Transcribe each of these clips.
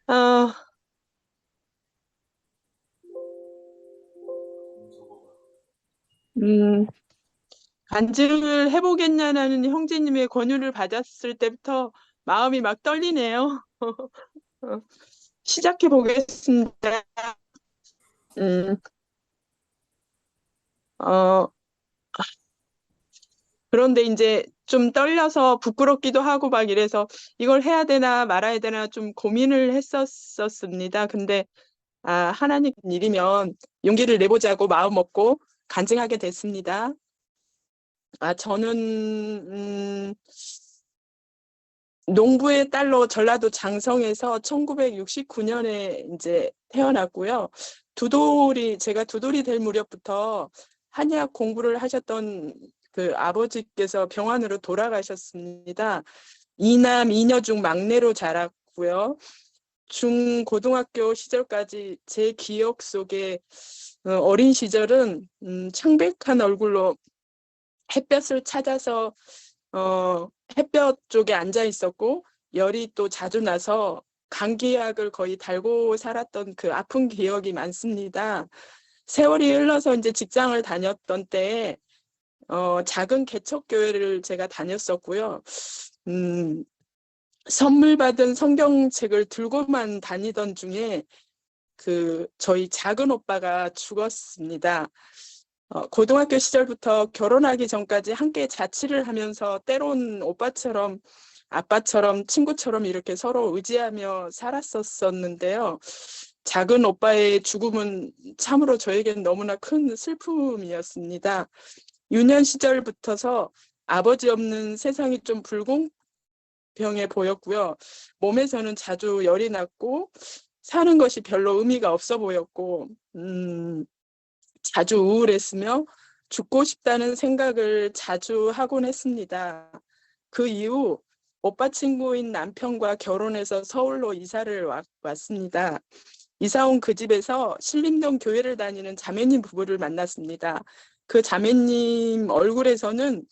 어, 음, 간증을 해보겠냐는 형제님의 권유를 받았을 때부터 마음이 막 떨리네요. 어, 시작해 보겠습니다. 음, 어, 그런데 이제 좀 떨려서 부끄럽기도 하고 막 이래서 이걸 해야 되나 말아야 되나 좀 고민을 했었습니다. 근데 하나님 일이면 용기를 내보자고 마음 먹고 간증하게 됐습니다. 저는 농부의 딸로 전라도 장성에서 1969년에 이제 태어났고요. 제가 두돌이 될 무렵부터 한의학 공부를 하셨던 그 아버지께서 병환으로 돌아가셨습니다. 이남 이녀 중 막내로 자랐고요. 중고등학교 시절까지 제 기억 속에 어린 시절은 창백한 얼굴로 햇볕을 찾아서 햇볕 쪽에 앉아 있었고 열이 또 자주 나서 감기약을 거의 달고 살았던 그 아픈 기억이 많습니다. 세월이 흘러서 이제 직장을 다녔던 때에 작은 개척교회를 제가 다녔었고요. 음, 선물 받은 성경책을 들고만 다니던 중에 저희 작은 오빠가 죽었습니다. 고등학교 시절부터 결혼하기 전까지 함께 자취를 하면서 때론 오빠처럼 아빠처럼 친구처럼 이렇게 서로 의지하며 살았었는데요. 작은 오빠의 죽음은 참으로 저에겐 너무나 큰 슬픔이었습니다. 유년 시절부터서 아버지 없는 세상이 좀 불공평해 보였고요. 몸에서는 자주 열이 났고 사는 것이 별로 의미가 없어 보였고 자주 우울했으며 죽고 싶다는 생각을 자주 하곤 했습니다. 그 이후 오빠 친구인 남편과 결혼해서 서울로 이사를 왔습니다. 이사 온 그 집에서 신림동 교회를 다니는 자매님 부부를 만났습니다. 그 자매님 얼굴에서는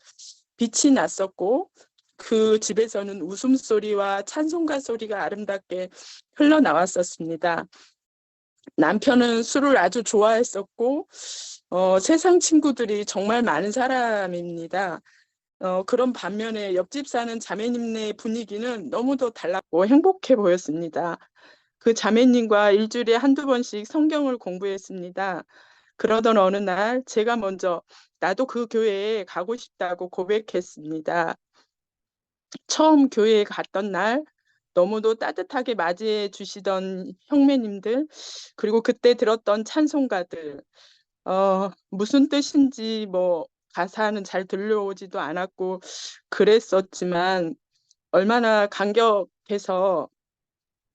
빛이 났었고 그 집에서는 웃음소리와 찬송가 소리가 아름답게 흘러나왔었습니다. 남편은 술을 아주 좋아했었고 세상 친구들이 정말 많은 사람입니다. 그런 반면에 옆집 사는 자매님네 분위기는 너무도 달랐고 행복해 보였습니다. 그 자매님과 일주일에 한두 번씩 성경을 공부했습니다. 그러던 어느 날 제가 먼저 나도 그 교회에 가고 싶다고 고백했습니다. 처음 교회에 갔던 날 너무도 따뜻하게 맞이해 주시던 형매님들 그리고 그때 들었던 찬송가들 무슨 뜻인지 뭐 가사는 잘 들려오지도 않았고 그랬었지만 얼마나 감격해서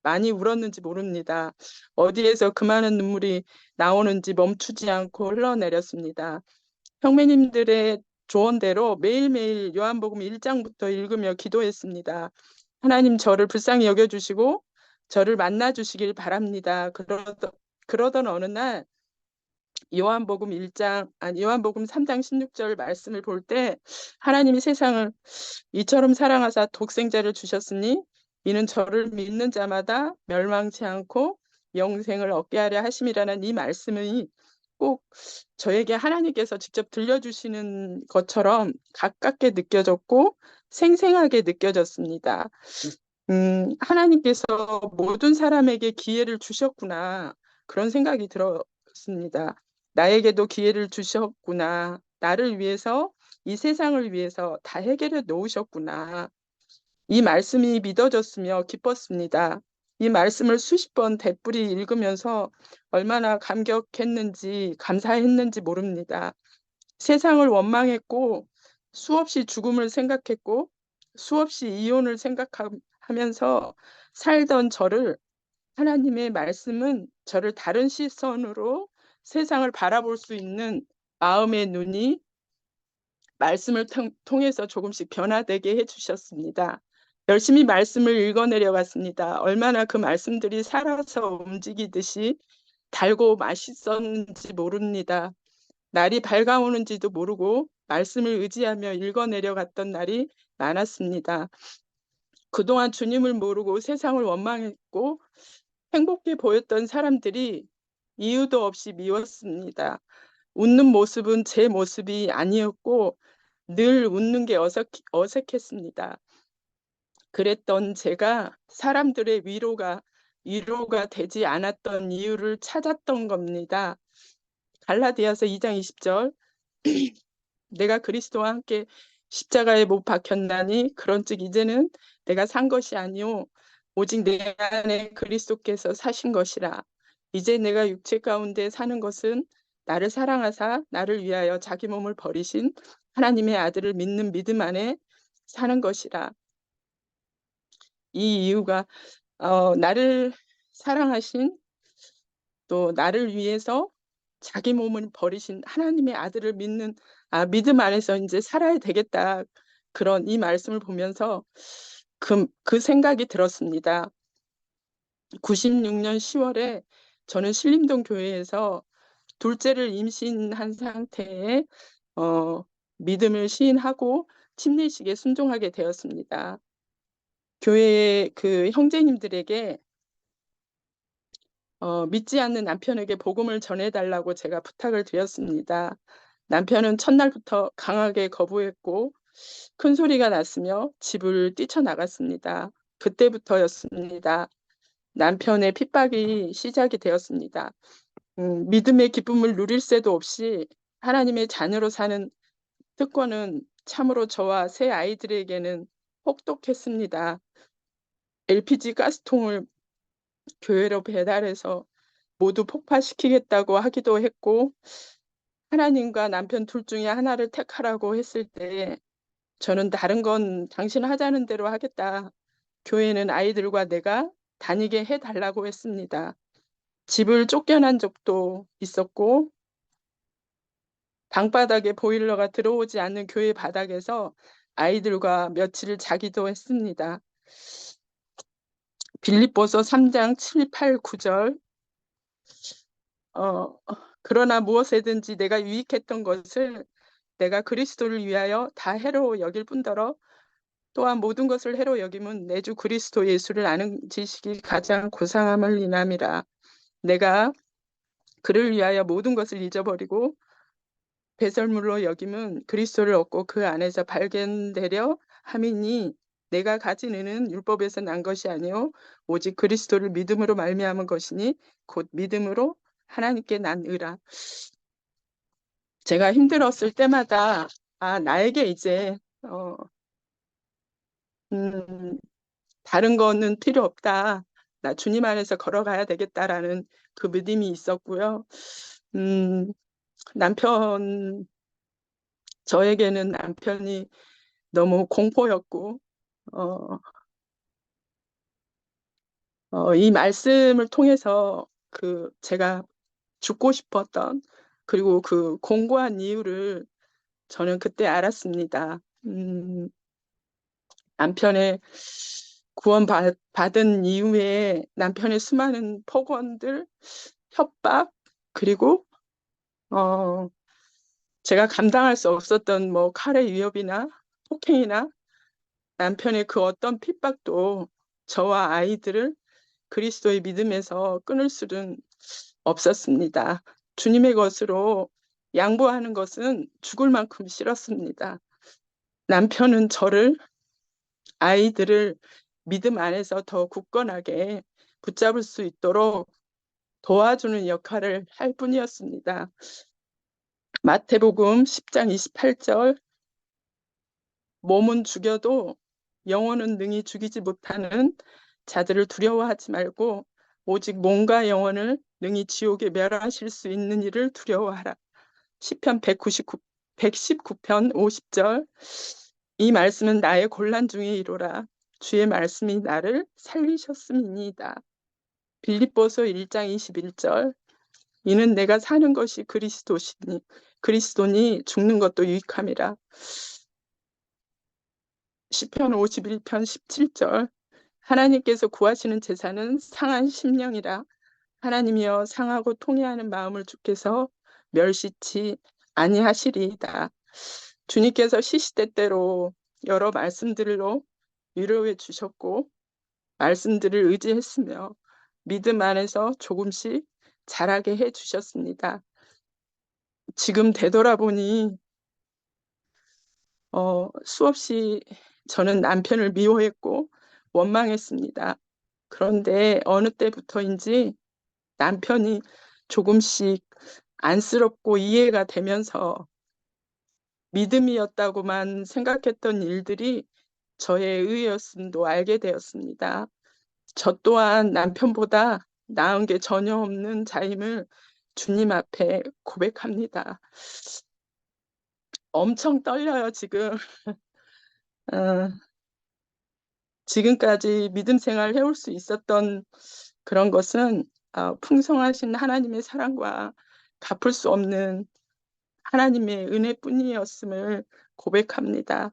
많이 울었는지 모릅니다. 어디에서 그 많은 눈물이 나오는지 멈추지 않고 흘러내렸습니다. 형매님들의 조언대로 매일매일 요한복음 1장부터 읽으며 기도했습니다. 하나님 저를 불쌍히 여겨주시고 저를 만나주시길 바랍니다. 그러던 어느 날 요한복음 3장 16절 말씀을 볼 때 하나님이 세상을 이처럼 사랑하사 독생자를 주셨으니 이는 저를 믿는 자마다 멸망치 않고 영생을 얻게 하려 하심이라는 이 말씀이 꼭 저에게 하나님께서 직접 들려주시는 것처럼 가깝게 느껴졌고 생생하게 느껴졌습니다. 하나님께서 모든 사람에게 기회를 주셨구나. 그런 생각이 들었습니다. 나에게도 기회를 주셨구나. 나를 위해서, 이 세상을 위해서 다 해결해 놓으셨구나. 이 말씀이 믿어졌으며 기뻤습니다. 이 말씀을 수십 번 되풀이 읽으면서 얼마나 감격했는지, 감사했는지 모릅니다. 세상을 원망했고, 수없이 죽음을 생각했고, 수없이 이혼을 생각하면서 살던 저를 하나님의 말씀은 저를 다른 시선으로 세상을 바라볼 수 있는 마음의 눈이 말씀을 통해서 조금씩 변화되게 해주셨습니다. 열심히 말씀을 읽어내려갔습니다. 얼마나 그 말씀들이 살아서 움직이듯이 달고 맛있었는지 모릅니다. 날이 밝아오는지도 모르고 말씀을 의지하며 읽어내려갔던 날이 많았습니다. 그동안 주님을 모르고 세상을 원망했고 행복해 보였던 사람들이 이유도 없이 미웠습니다. 웃는 모습은 제 모습이 아니었고 늘 웃는 게 어색했습니다. 그랬던 제가 사람들의 위로가 되지 않았던 이유를 찾았던 겁니다. 갈라디아서 2장 20절 내가 그리스도와 함께 십자가에 못 박혔나니 그런즉 이제는 내가 산 것이 아니요 오직 내 안에 그리스도께서 사신 것이라. 이제 내가 육체 가운데 사는 것은 나를 사랑하사 나를 위하여 자기 몸을 버리신 하나님의 아들을 믿는 믿음 안에 사는 것이라. 이 이유가 나를 사랑하신 또 나를 위해서 자기 몸을 버리신 하나님의 아들을 믿는 믿음 안에서 이제 살아야 되겠다. 그런 이 말씀을 보면서 그 생각이 들었습니다. 96년 10월에 저는 신림동 교회에서 둘째를 임신한 상태에 믿음을 시인하고 침례식에 순종하게 되었습니다. 교회의 그 형제님들에게 믿지 않는 남편에게 복음을 전해달라고 제가 부탁을 드렸습니다. 남편은 첫날부터 강하게 거부했고 큰 소리가 났으며 집을 뛰쳐나갔습니다. 그때부터였습니다. 남편의 핍박이 시작이 되었습니다. 믿음의 기쁨을 누릴 새도 없이 하나님의 자녀로 사는 특권은 참으로 저와 세 아이들에게는 혹독했습니다. LPG 가스통을 교회로 배달해서 모두 폭파시키겠다고 하기도 했고 하나님과 남편 둘 중에 하나를 택하라고 했을 때 저는 다른 건 당신 하자는 대로 하겠다. 교회는 아이들과 내가 다니게 해달라고 했습니다. 집을 쫓겨난 적도 있었고 방바닥에 보일러가 들어오지 않는 교회 바닥에서 아이들과 며칠을 자기도 했습니다. 빌립보서 3장 7, 8, 9절 그러나 무엇에든지 내가 유익했던 것을 내가 그리스도를 위하여 다 해로 여길 뿐더러 또한 모든 것을 해로 여김은 내 주 그리스도 예수를 아는 지식이 가장 고상함을 인함이라. 내가 그를 위하여 모든 것을 잊어버리고 배설물로 여김은 그리스도를 얻고 그 안에서 발견되려 함이니 내가 가진 의는 율법에서 난 것이 아니요 오직 그리스도를 믿음으로 말미암은 것이니 곧 믿음으로 하나님께 난 의라. 제가 힘들었을 때마다 나에게 이제 음, 다른 거는 필요 없다. 나 주님 안에서 걸어가야 되겠다라는 그 믿음이 있었고요. 음, 남편 저에게는 남편이 너무 공포였고 어, 이 말씀을 통해서 그 제가 죽고 싶었던 그리고 그 공고한 이유를 저는 그때 알았습니다. 남편의 구원받은 이후에 남편의 수많은 폭언들, 협박, 그리고 어, 제가 감당할 수 없었던 뭐 칼의 위협이나 폭행이나 남편의 그 어떤 핍박도 저와 아이들을 그리스도의 믿음에서 끊을 수는 없었습니다. 주님의 것으로 양보하는 것은 죽을 만큼 싫었습니다. 남편은 저를 아이들을 믿음 안에서 더 굳건하게 붙잡을 수 있도록 도와주는 역할을 할 뿐이었습니다. 마태복음 10장 28절 몸은 죽여도 영혼은 능히 죽이지 못하는 자들을 두려워하지 말고 오직 몸과 영혼을 능히 지옥에 멸하실 수 있는 이를 두려워하라. 시편 119편 50절 이 말씀은 나의 곤란 중에 이로라. 주의 말씀이 나를 살리셨음이니이다. 빌립보서 1장 21절 이는 내가 사는 것이 그리스도니 죽는 것도 유익함이라. 시편 51편 17절 하나님께서 구하시는 제사는 상한 심령이라. 하나님이여 상하고 통회하는 마음을 주께서 멸시치 아니하시리이다. 주님께서 시시때때로 여러 말씀들로 위로해 주셨고 말씀들을 의지했으며 믿음 안에서 조금씩 자라게 해주셨습니다. 지금 되돌아보니 수없이 저는 남편을 미워했고 원망했습니다. 그런데 어느 때부터인지 남편이 조금씩 안쓰럽고 이해가 되면서 믿음이었다고만 생각했던 일들이 저의 의였음도 알게 되었습니다. 저 또한 남편보다 나은 게 전혀 없는 자임을 주님 앞에 고백합니다. 엄청 떨려요, 지금. 어, 지금까지 믿음 생활을 해올 수 있었던 그런 것은 풍성하신 하나님의 사랑과 갚을 수 없는 하나님의 은혜뿐이었음을 고백합니다.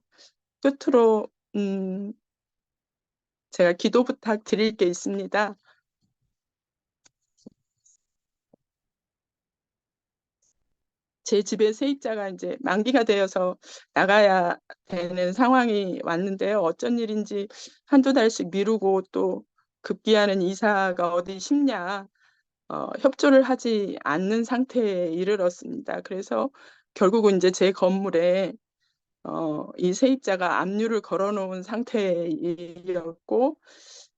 끝으로 제가 기도 부탁드릴 게 있습니다. 제 집에 세입자가 이제 만기가 되어서 나가야 되는 상황이 왔는데요. 어쩐 일인지 한두 달씩 미루고 또 급기야는 이사가 어디 쉽냐 협조를 하지 않는 상태에 이르렀습니다. 그래서 결국은 이제 제 건물에 이 세입자가 압류를 걸어놓은 상태이었고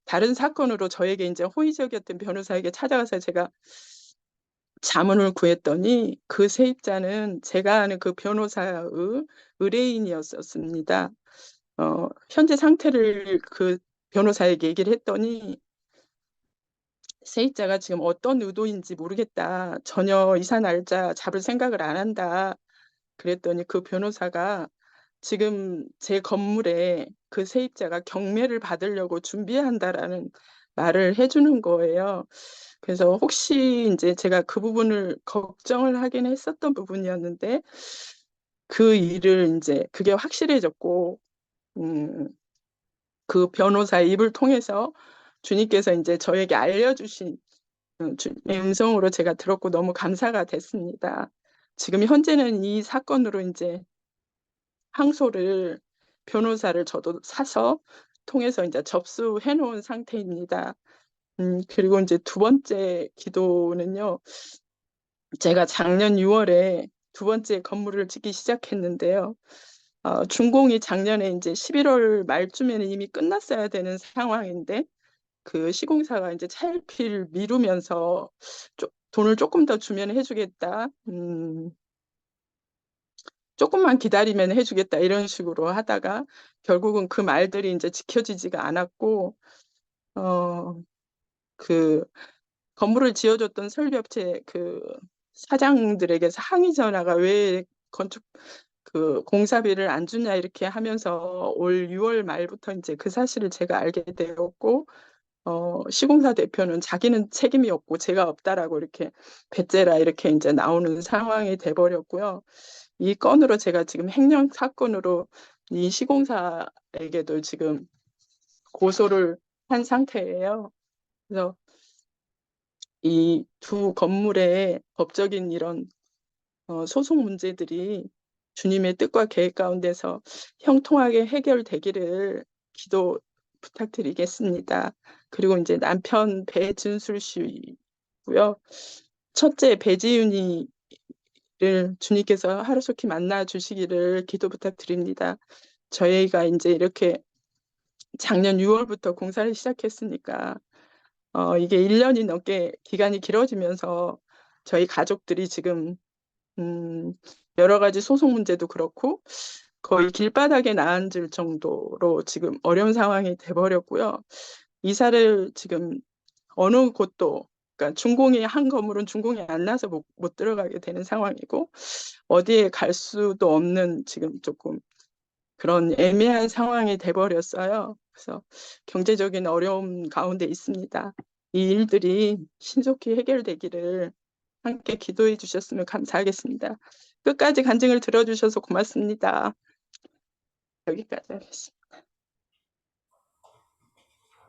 다른 사건으로 저에게 이제 호의적이었던 변호사에게 찾아가서 제가 자문을 구했더니 그 세입자는 제가 아는 그 변호사의 의뢰인이었었습니다. 현재 상태를 그 변호사에게 얘기를 했더니 세입자가 지금 어떤 의도인지 모르겠다. 전혀 이사 날짜 잡을 생각을 안 한다. 그랬더니 그 변호사가 지금 제 건물에 그 세입자가 경매를 받으려고 준비한다라는 말을 해주는 거예요. 그래서 혹시 이제 제가 그 부분을 걱정을 하긴 했었던 부분이었는데 그 일을 이제 그게 확실해졌고 음, 그 변호사의 입을 통해서 주님께서 이제 저에게 알려주신 주님의 음성으로 제가 들었고 너무 감사가 됐습니다. 지금 현재는 이 사건으로 이제 항소를 변호사를 저도 사서 통해서 이제 접수해 놓은 상태입니다. 그리고 이제 두 번째 기도는요. 제가 작년 6월에 두 번째 건물을 짓기 시작했는데요. 준공이 작년에 이제 11월 말쯤에는 이미 끝났어야 되는 상황인데 그 시공사가 이제 차일피일 미루면서 돈을 조금 더 주면 해주겠다. 조금만 기다리면 해주겠다. 이런 식으로 하다가 결국은 그 말들이 이제 지켜지지가 않았고, 그 건물을 지어줬던 설비업체 그 사장들에게서 항의 전화가 왜 건축 그 공사비를 안 주냐 이렇게 하면서 올 6월 말부터 이제 그 사실을 제가 알게 되었고, 시공사 대표는 자기는 책임이 없고 제가 없다라고 이렇게 배째라 이렇게 이제 나오는 상황이 돼버렸고요. 이 건으로 제가 지금 횡령 사건으로 이 시공사에게도 지금 고소를 한 상태예요. 그래서 이 두 건물의 법적인 이런 소송 문제들이 주님의 뜻과 계획 가운데서 형통하게 해결되기를 기도 부탁드리겠습니다. 그리고 이제 남편 배준술 씨고요. 첫째 배지윤이를 주님께서 하루속히 만나 주시기를 기도 부탁드립니다. 저희가 이제 이렇게 작년 6월부터 공사를 시작했으니까 이게 1년이 넘게 기간이 길어지면서 저희 가족들이 지금 음, 여러 가지 소송 문제도 그렇고 거의 길바닥에 나앉을 정도로 지금 어려운 상황이 돼버렸고요. 이사를 지금 어느 곳도 그러니까 준공이 한 건물은 준공이 안 나서 못 들어가게 되는 상황이고 어디에 갈 수도 없는 지금 조금 그런 애매한 상황이 돼버렸어요. 그래서 경제적인 어려움 가운데 있습니다. 이 일들이 신속히 해결되기를 함께 기도해 주셨으면 감사하겠습니다. 끝까지 간증을 들어주셔서 고맙습니다. 여기까지 하겠습니다.